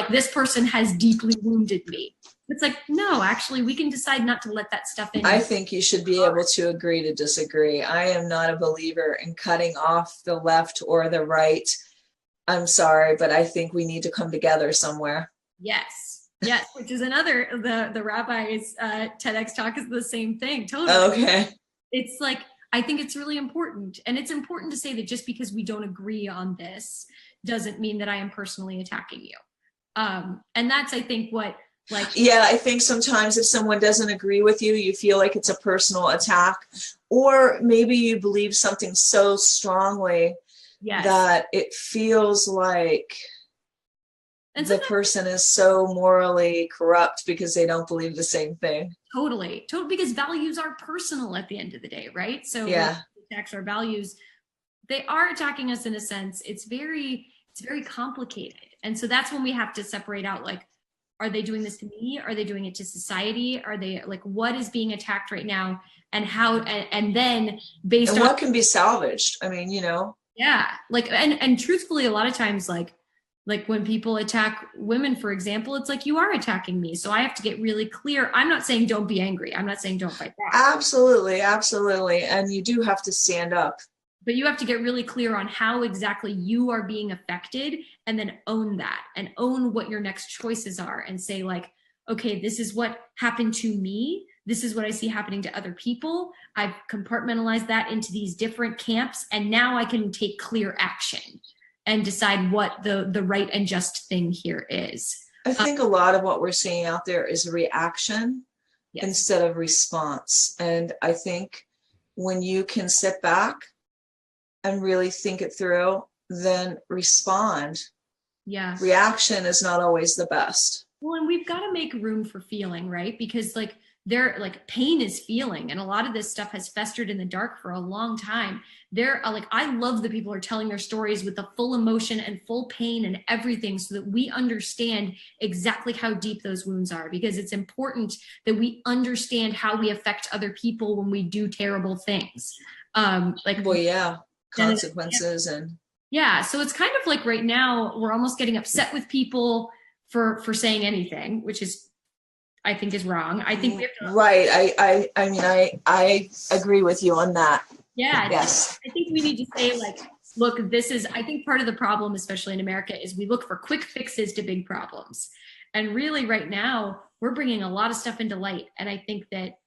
this person has deeply wounded me. It's like, no, actually, we can decide not to let that stuff in. I think you should be able to agree to disagree. I am not a believer in cutting off the left or the right. I'm sorry, but I think we need to come together somewhere. Yes, which is another, the rabbi's TEDx talk is the same thing. Totally. Okay. It's like, I think it's really important. And it's important to say that just because we don't agree on this doesn't mean that I am personally attacking you. And that's, I think, what, like, I think sometimes if someone doesn't agree with you, you feel like it's a personal attack, or maybe you believe something so strongly that it feels like the person is so morally corrupt because they don't believe the same thing. Totally, because values are personal at the end of the day, right? So attacks our values, they are attacking us in a sense. It's very complicated. And so that's when we have to separate out, like, are they doing this to me? Are they doing it to society? Are they, like, what is being attacked right now? And how, and then based on what can be salvaged? I mean, Yeah. Like, and truthfully, a lot of times, like when people attack women, for example, it's like, you are attacking me. So I have to get really clear. I'm not saying don't be angry. I'm not saying don't fight back. Absolutely. And you do have to stand up. But you have to get really clear on how exactly you are being affected, and then own that and own what your next choices are, and say, like, okay, this is what happened to me. This is what I see happening to other people. I've compartmentalized that into these different camps, and now I can take clear action and decide what the right and just thing here is. I think a lot of what we're seeing out there is reaction instead of response. And I think when you can sit back and really think it through, then respond. Yeah. Reaction is not always the best. Well, and we've got to make room for feeling, right? Because pain is feeling, and a lot of this stuff has festered in the dark for a long time. I love that people are telling their stories with the full emotion and full pain and everything, so that we understand exactly how deep those wounds are, because it's important that we understand how we affect other people when we do terrible things. Consequences so it's kind of like right now we're almost getting upset with people for saying anything, which is, I think, is wrong. I think we have to, right. I agree with you on that. Yeah. Yes. I think we need to say, like, look, I think part of the problem, especially in America, is we look for quick fixes to big problems. And really right now we're bringing a lot of stuff into light. And I think that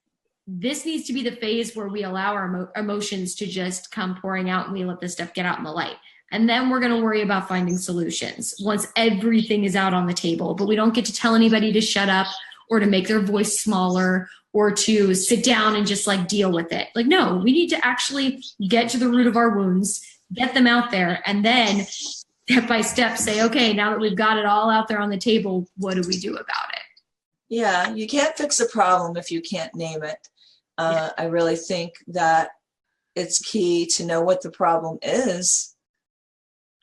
this needs to be the phase where we allow our emotions to just come pouring out, and we let this stuff get out in the light. And then we're going to worry about finding solutions once everything is out on the table. But we don't get to tell anybody to shut up or to make their voice smaller or to sit down and just, like, deal with it. Like, no, we need to actually get to the root of our wounds, get them out there, and then step by step say, okay, now that we've got it all out there on the table, what do we do about it? Yeah, you can't fix a problem if you can't name it. I really think that it's key to know what the problem is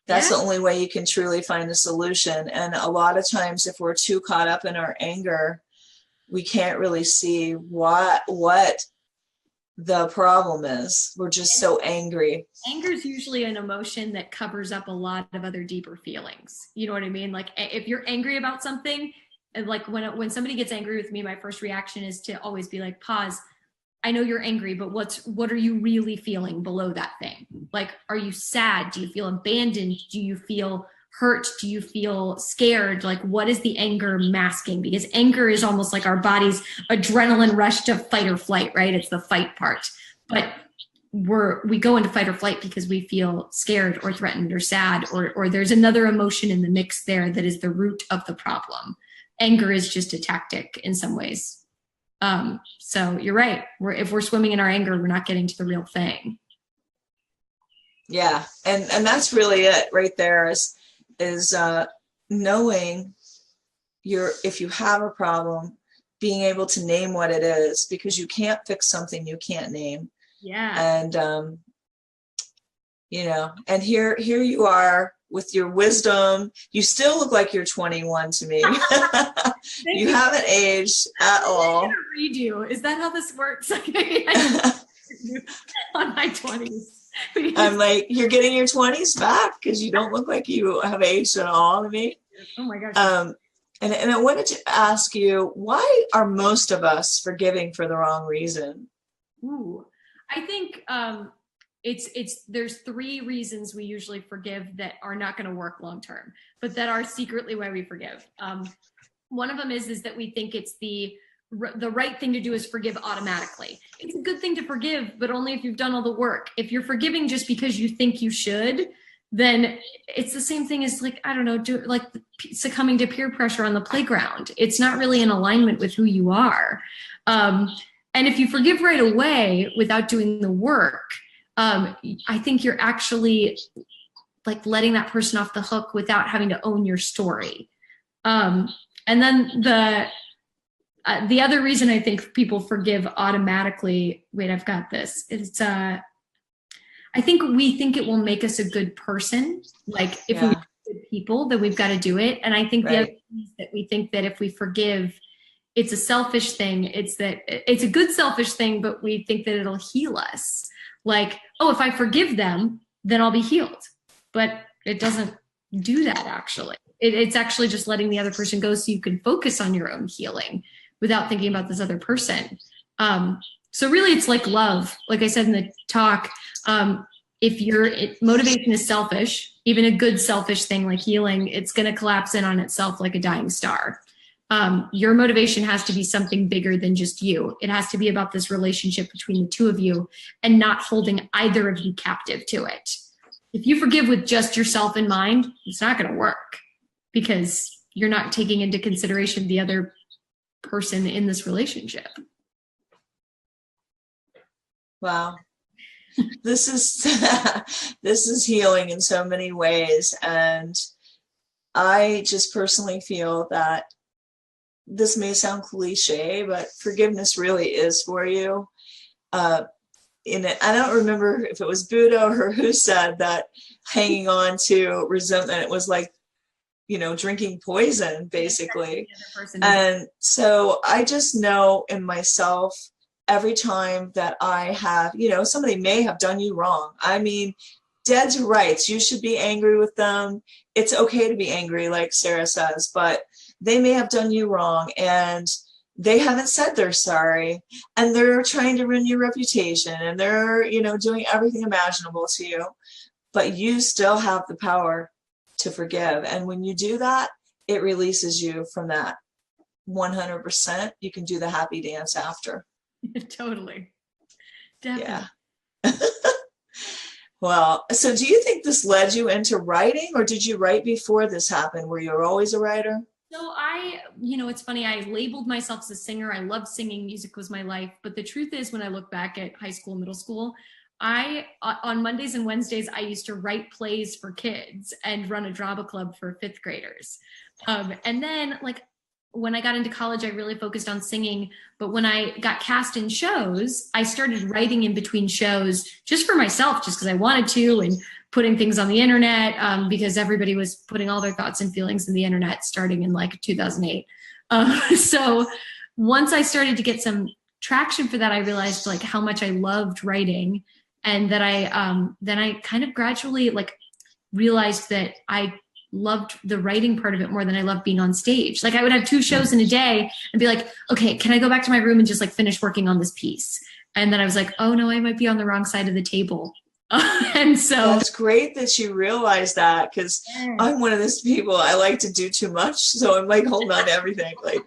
That's Yeah. the only way you can truly find a solution. And a lot of times, if we're too caught up in our anger, we can't really see what the problem is. We're just so angry. Anger is usually an emotion that covers up a lot of other deeper feelings. You know what I mean? Like if you're angry about something, and like when somebody gets angry with me, my first reaction is to always be like, pause. I know you're angry, but what are you really feeling below that thing? Like, are you sad? Do you feel abandoned? Do you feel hurt? Do you feel scared? Like, what is the anger masking? Because anger is almost like our body's adrenaline rush to fight or flight, right? It's the fight part. But we go into fight or flight because we feel scared or threatened or sad, or there's another emotion in the mix there that is the root of the problem. Anger is just a tactic in some ways. So you're right. If we're swimming in our anger, we're not getting to the real thing. Yeah. And that's really it right there is knowing if you have a problem, being able to name what it is, because you can't fix something you can't name. Yeah. And, and here you are with your wisdom. You still look like you're 21 to me. You haven't aged at all. Redo. Is that how this works? On my 20s. I'm like, you're getting your 20s back because you don't look like you have aged at all to me. Oh my gosh. And I wanted to ask you, why are most of us forgiving for the wrong reason? Ooh, I think there's 3 reasons we usually forgive that are not going to work long term, but that are secretly why we forgive. One of them is that we think it's the right thing to do is forgive automatically. It's a good thing to forgive, but only if you've done all the work. If you're forgiving just because you think you should, then it's the same thing as like, I don't know, succumbing to peer pressure on the playground. It's not really in alignment with who you are. And if you forgive right away without doing the work, I think you're actually like letting that person off the hook without having to own your story. And then the other reason I think people forgive automatically, wait, I've got this. It's I think we think it will make us a good person. Like if we're good people, then we've got to do it. And I think the other thing is that we think that if we forgive, it's a selfish thing. It's a good selfish thing, but we think that it'll heal us. Like, oh, if I forgive them, then I'll be healed. But it doesn't do that actually. It's actually just letting the other person go so you can focus on your own healing without thinking about this other person. So really it's like love. Like I said in the talk, if your motivation is selfish, even a good selfish thing like healing, it's going to collapse in on itself like a dying star. Your motivation has to be something bigger than just you. It has to be about this relationship between the two of you and not holding either of you captive to it. If you forgive with just yourself in mind, it's not going to work because you're not taking into consideration the other person in this relationship. Wow. This is healing in so many ways. And I just personally feel that this may sound cliche, but forgiveness really is for you. I don't remember if it was Buddha or who said that hanging on to resentment, it was like, drinking poison, basically. And so I just know in myself, every time that I have, somebody may have done you wrong. I mean, dead to rights. You should be angry with them. It's okay to be angry, like Sarah says, but they may have done you wrong and they haven't said they're sorry, and they're trying to ruin your reputation, and they're, doing everything imaginable to you, but you still have the power to forgive. And when you do that, it releases you from that 100%. You can do the happy dance after. Totally. Definitely. Yeah. Well, so do you think this led you into writing, or did you write before this happened? Were you always a writer? So it's funny, I labeled myself as a singer. I loved singing. Music was my life. But the truth is, when I look back at high school, middle school, on Mondays and Wednesdays, I used to write plays for kids and run a drama club for 5th graders. And then when I got into college, I really focused on singing. But when I got cast in shows, I started writing in between shows just for myself, just because I wanted to, and putting things on the internet because everybody was putting all their thoughts and feelings in the internet starting in like 2008. So once I started to get some traction for that, I realized like how much I loved writing, and that then I kind of gradually like realized that I loved the writing part of it more than I loved being on stage. Like I would have 2 shows in a day and be like, okay, can I go back to my room and just like finish working on this piece? And then I was like, oh no, I might be on the wrong side of the table. And so that's great that you realize that, because I'm one of those people, I like to do too much. So I'm like holding on to everything. Like,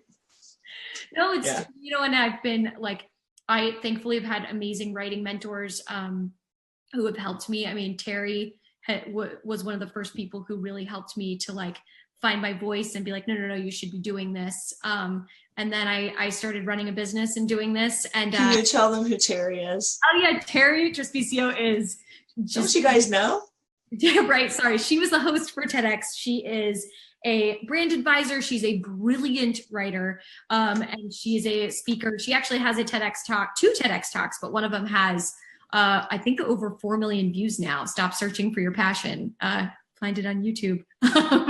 no, it's, you know, and I've been like, I thankfully have had amazing writing mentors who have helped me. I mean, Terry was one of the first people who really helped me to like find my voice and be like, no, you should be doing this. And then I started running a business and doing this. And can you tell them who Terry is? Oh yeah, Terry Trespicio is just, don't you guys know? Yeah, right. Sorry. She was the host for TEDx. She is a brand advisor. She's a brilliant writer. And she's a speaker. She actually has a TEDx talk, 2 TEDx talks, but one of them has I think over 4 million views now. Stop searching for your passion. Find it on YouTube.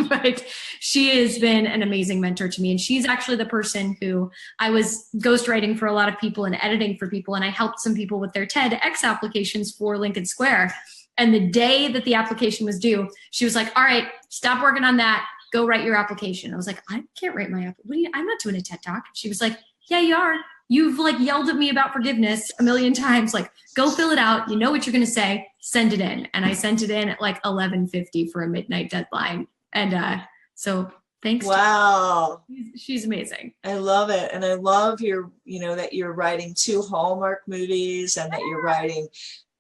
But she has been an amazing mentor to me. And she's actually the person who I was ghostwriting for a lot of people and editing for people. And I helped some people with their TEDx applications for Lincoln Square. And the day that the application was due, she was like, all right, stop working on that. Go write your application. I was like, I can't write my application. I'm not doing a TED Talk. She was like, yeah, you are. You've like yelled at me about forgiveness a million times. Like, go fill it out. You know what you're going to say. Send it in. And I sent it in at like 11:50 for a midnight deadline. And so thanks. Wow. She's amazing. I love it. And I love your, you know, that you're writing 2 Hallmark movies and that you're writing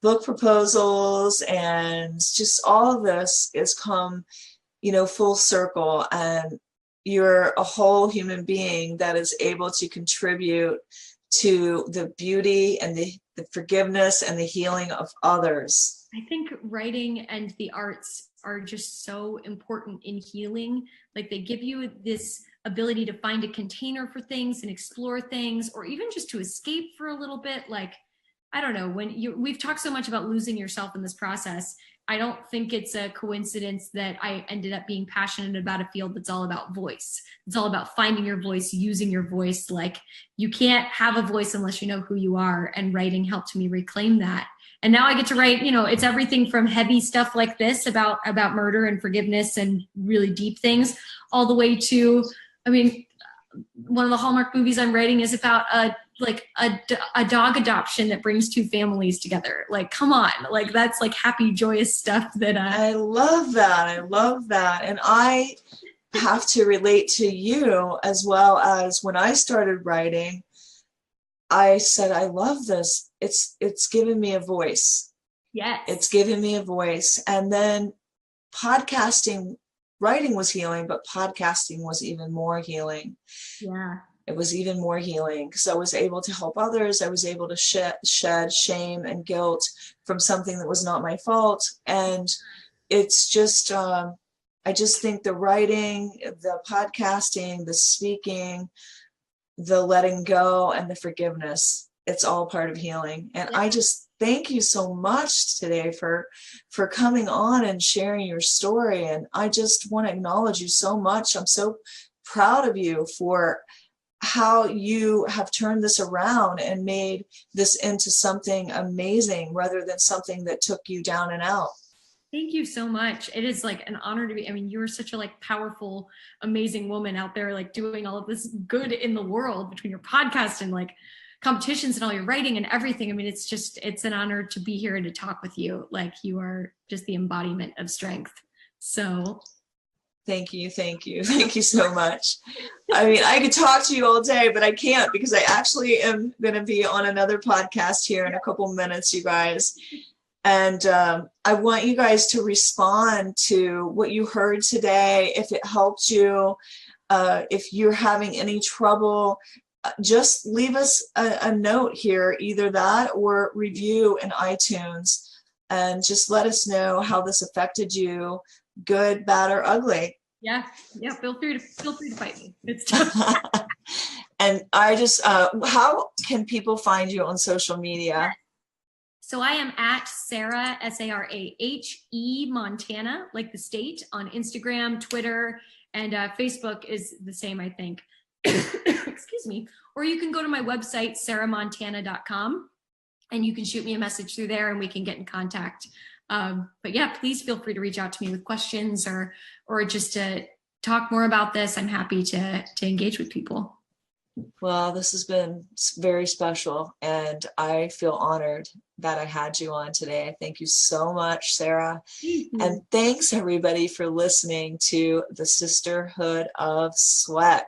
book proposals, and just all of this has come, you know, full circle, and you're a whole human being that is able to contribute to the beauty and the forgiveness and the healing of others. I think writing and the arts are just so important in healing. Like they give you this ability to find a container for things and explore things, or even just to escape for a little bit. Like, I don't know, we've talked so much about losing yourself in this process. I don't think it's a coincidence that I ended up being passionate about a field that's all about voice. It's all about finding your voice, using your voice. Like you can't have a voice unless you know who you are. And writing helped me reclaim that. And now I get to write, you know, it's everything from heavy stuff like this about murder and forgiveness and really deep things, all the way to, I mean, one of the Hallmark movies I'm writing is about a dog adoption that brings 2 families together. Like, come on, like that's like happy, joyous stuff that I love that. I love that. And I have to relate to you as well. As when I started writing, I said, I love this. It's given me a voice. Yes. It's given me a voice. And then podcasting, writing was healing, but podcasting was even more healing. Yeah. It was even more healing because I was able to help others. I was able to shed shame and guilt from something that was not my fault. And it's just, I just think the writing, the podcasting, the speaking, the letting go, and the forgiveness, it's all part of healing. And I just thank you so much today for coming on and sharing your story. And I just want to acknowledge you so much. I'm so proud of you for how you have turned this around and made this into something amazing rather than something that took you down and out. Thank you so much. It is like an honor to be, I mean, you're such a like powerful, amazing woman out there, like doing all of this good in the world between your podcast and like competitions and all your writing and everything. I mean, it's an honor to be here and to talk with you. Like you are just the embodiment of strength. So thank you. Thank you. Thank you so much. I mean, I could talk to you all day, but I can't because I actually am going to be on another podcast here in a couple minutes, you guys. And I want you guys to respond to what you heard today. If it helped you, if you're having any trouble, just leave us a note here, either that or review in iTunes, and just let us know how this affected you, good, bad, or ugly. Yeah. Feel free to fight me. It's tough. And I just, how can people find you on social media? So I am at Sarah, Sarahe, Montana, like the state, on Instagram, Twitter, and Facebook is the same, I think. Excuse me. Or you can go to my website, sarahmontana.com, and you can shoot me a message through there and we can get in contact. But yeah, please feel free to reach out to me with questions or just to talk more about this. I'm happy to engage with people. Well, this has been very special, and I feel honored that I had you on today. Thank you so much, Sarah. And thanks everybody for listening to the Sisterhood of Sweat.